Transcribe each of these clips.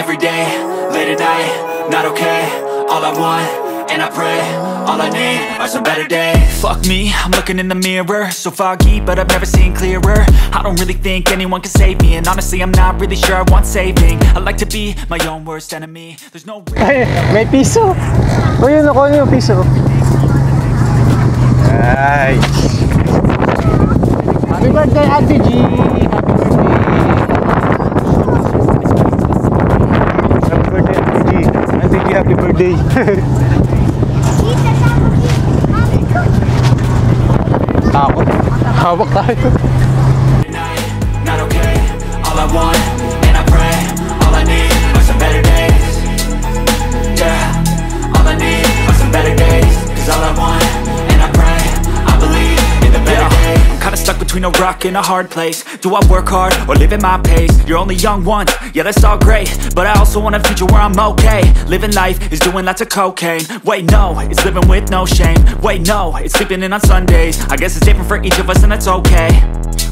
every day, late at night, not okay. All I want, and I pray, all I need are some better days. Fuck me, I'm looking in the mirror, so foggy, but I've never seen clearer. I don't really think anyone can save me, and honestly I'm not really sure I want saving. I like to be my own worst enemy. There's no Ay, may piso. O yun, ako yung piso. Ay. Happy birthday, Ate G. Happy birthday, Ate G. Ate G, happy birthday. Takot. Hawak tayo. Not okay. All I want, and I pray, all I need are some better days. Yeah, all I need are some better days. Cause all I want, and I pray, I believe in the better days. I'm kinda stuck between a rock and a hard place. Do I work hard or live at my pace? You're only young once, yeah that's all great, but I also want a future where I'm okay. Living life is doing lots of cocaine. Wait no, it's living with no shame. Wait no, it's sleeping in on Sundays. I guess it's different for each of us and that's okay.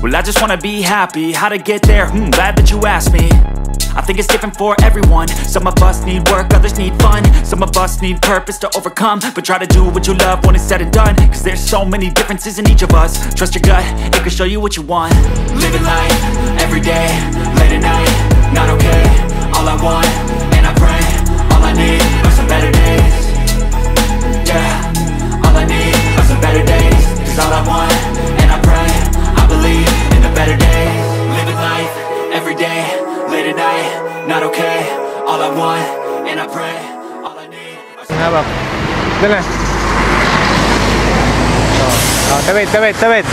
Well I just wanna be happy, how to get there? Glad that you asked me. I think it's different for everyone. Some of us need work, others need fun. Some of us need purpose to overcome. But try to do what you love when it's said and done. Cause there's so many differences in each of us. Trust your gut, it can show you what you want. Living life, every day, late at night, not okay. All I want, and I pray, all I need are some better days. Yeah, all I need are some better days. Cause all I want, and I pray, I believe in the better days. Living life, every day, late at night, not okay. All I want, and I pray, all I need. Habak. Dala. Oh, tawid.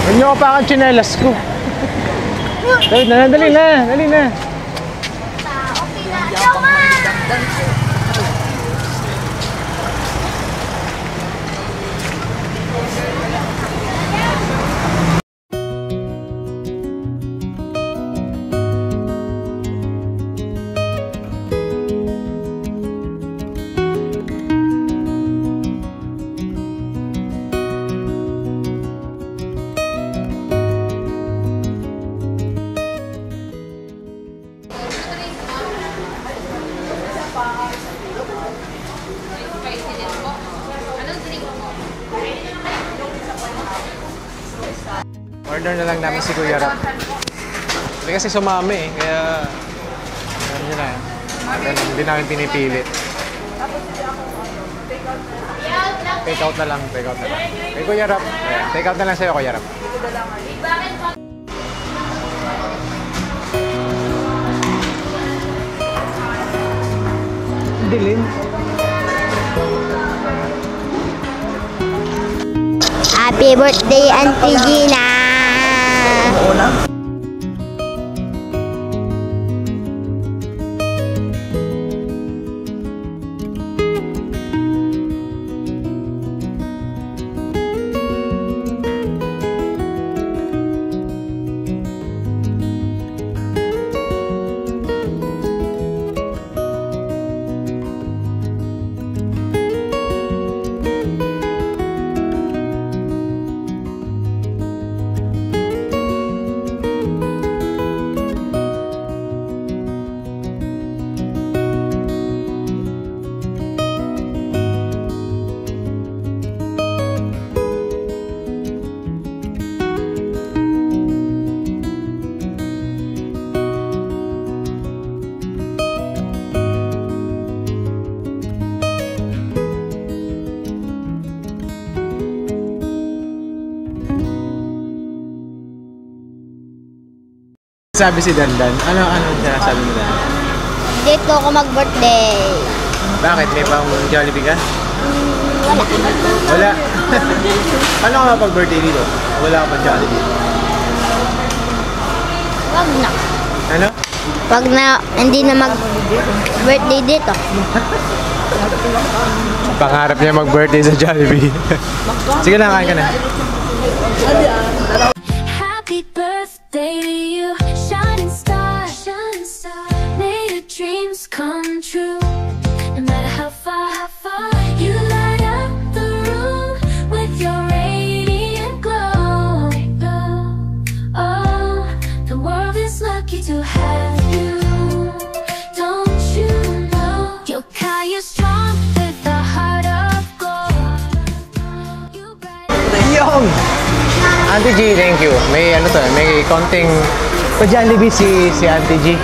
Huwag niyo pa ang tsinelas ko. Tawid na, dali na. Okay na. Jowa! Order na lang namin si Kuya Rap. Hindi kasi sumami eh, kaya ano nyo na yan. Hindi namin pinipilit. Take out na lang. Kay Kuya Rap. Take out na lang sa'yo, Kuya Rap. Dilin. Happy birthday, Auntie Gina! Sabi si Dandan, ano siya sabi mo Dandan? Dito ako mag-birthday. Bakit? May pang Jollibee ka? Wala. Wala? Paano ka mapag-birthday dito? Wala ka pang Jollibee? Wag na. Ano? Wag na, hindi na mag-birthday dito. Pangarap niya mag-birthday sa Jollibee. Sige na, kain ka na. Happy birthday to you, shining star, may your dreams come true. No matter how far you light up the room with your radiant glow. Oh, the world is lucky to have you. Itlog! Auntie G, thank you. May ano to, may konting pa-Jollibee si Auntie G.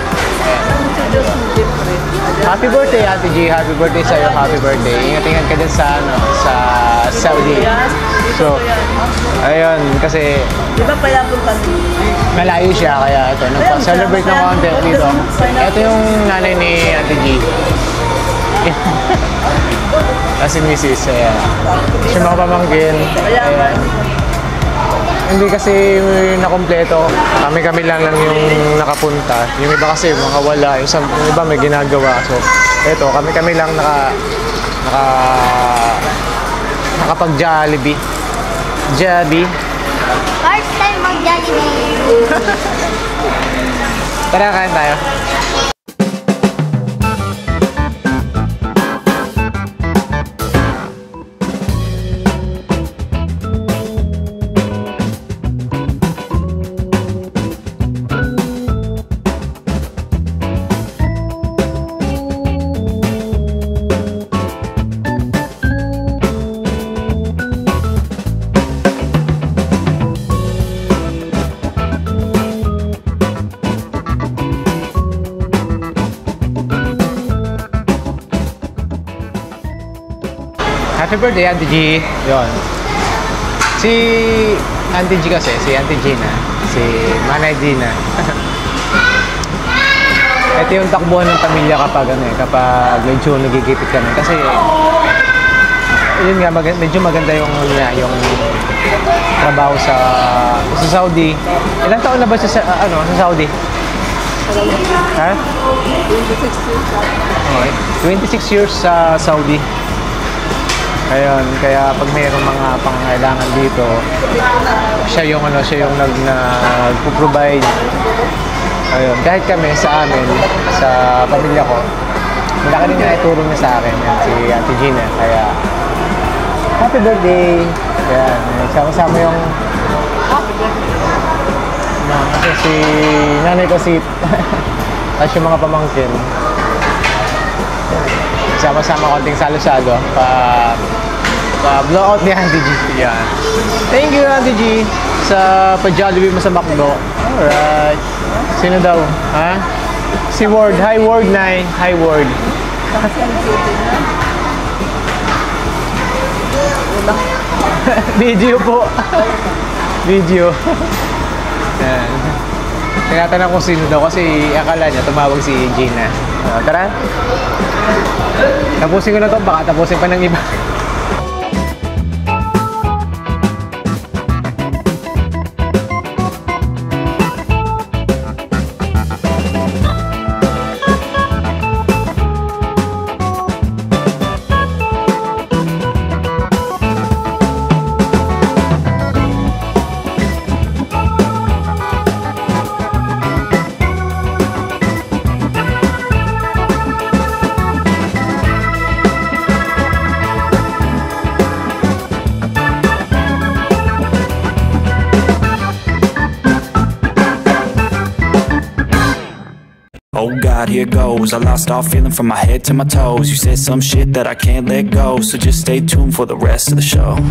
Happy birthday, Auntie G. Happy birthday sa'yo. Happy birthday. Ingat-ingat ka din sa, sa Saudi. So, ayun, kasi Di ba pala punta malayo siya, kaya ito, nagpa-celebrate ng konti dito. Ito yung nanay ni Auntie G. Kasi Mrs. Ayan. Siya mga pamangkin. Ayan. Hindi kasi nakompleto. Kami lang yung nakapunta. Yung iba kasi mga wala. Yung iba may ginagawa. So, eto, kami lang nakapag-Jollibee. Jollibee. First time mag-Jollibee. Tara, kain tayo. Happy birthday, Auntie G. Yun. Si Auntie G kasi, si Auntie Gina, si Manay Gina. Ito yung takbuhan ng pamilya kapag kapag medyo nagigipit kami. Kasi, yun nga, medyo maganda yung trabaho sa Saudi. Ilang taon na ba sa Saudi? Ha? 26 years sa Saudi. Ayun, kaya pag mayroong mga pangangailangan dito, siya yung nagpo-provide. Ayun, kahit kami sa amin, sa pamilya ko, malaki rin na itulong niya sa akin, yan, si Auntie Gina. Kaya, happy birthday! Yan, sama-sama yung kasi si nanay ko si tapos yung mga pamangkin. Sama-sama konting salo-salo pa-blowout ni Auntie G. Yan. Thank you, Auntie G, sa pa-Jollibee mo sa McDo. Alright. Sino daw? Ha? Si Ward. Hi, Ward 9. Hi, Ward. Video po. Video. Yan. Tinatanong ko sino daw kasi akala niya tumawag si Gina. Tara. Tapusin ko na to, baka tapusin pa ng iba. Oh God, here goes. I lost all feeling from my head to my toes. You said some shit that I can't let go, so just stay tuned for the rest of the show.